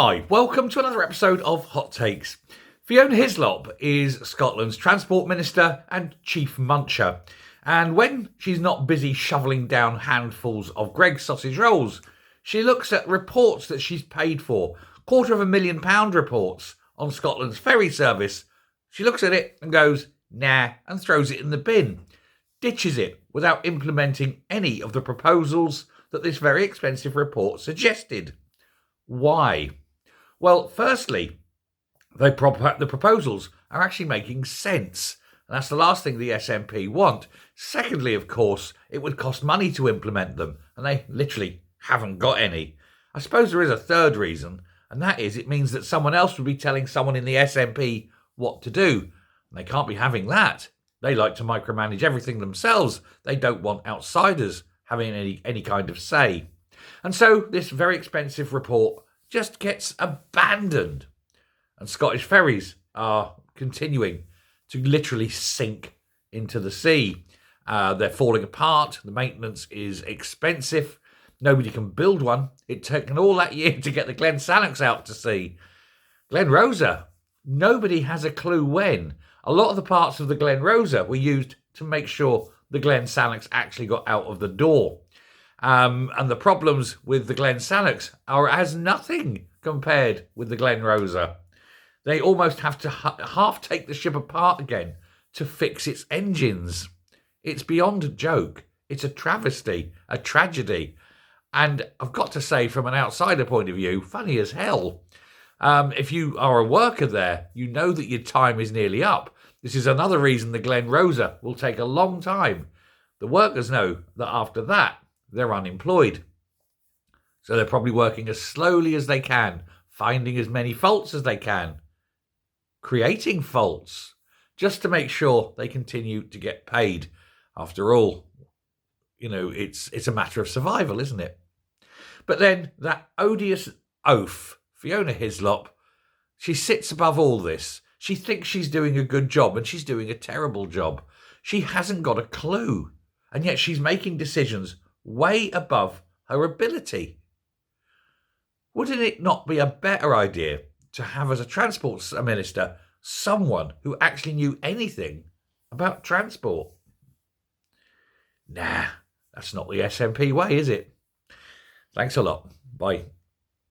Hi, welcome to another episode of Hot Takes. Fiona Hyslop is Scotland's Transport Minister and Chief Muncher. And when she's not busy shoveling down handfuls of Greggs sausage rolls, she looks at reports that she's paid for, £250,000 reports on Scotland's ferry service. She looks at it and goes, nah, and throws it in the bin. Ditches it without implementing any of the proposals that this very expensive report suggested. Why? Well, firstly, the proposals are actually making sense. And that's the last thing the SNP want. Secondly, of course, it would cost money to implement them, and they literally haven't got any. I suppose there is a third reason, and that is it means that someone else would be telling someone in the SNP what to do. And they can't be having that. They like to micromanage everything themselves. They don't want outsiders having any kind of say. And so this very expensive report just gets abandoned. And Scottish ferries are continuing to literally sink into the sea. They're falling apart. The maintenance is expensive. Nobody can build one. It took all that year to get the Glen Sannox out to sea. Glen Rosa, nobody has a clue when. A lot of the parts of the Glen Rosa were used to make sure the Glen Sannox actually got out of the door. And the problems with the Glen Sannox are as nothing compared with the Glen Rosa. They almost have to half take the ship apart again to fix its engines. It's beyond a joke. It's a travesty, a tragedy. And I've got to say, from an outsider point of view, funny as hell. If you are a worker there, you know that your time is nearly up. This is another reason the Glen Rosa will take a long time. The workers know that after that, they're unemployed. So they're probably working as slowly as they can, finding as many faults as they can, creating faults, just to make sure they continue to get paid. After all, it's a matter of survival, isn't it? But then that odious oaf, Fiona Hyslop, she sits above all this. She thinks she's doing a good job, and she's doing a terrible job. She hasn't got a clue, and yet she's making decisions way above her ability. Wouldn't it not be a better idea to have as a transport minister someone who actually knew anything about transport? Nah, that's not the SNP way, is it? Thanks a lot. Bye.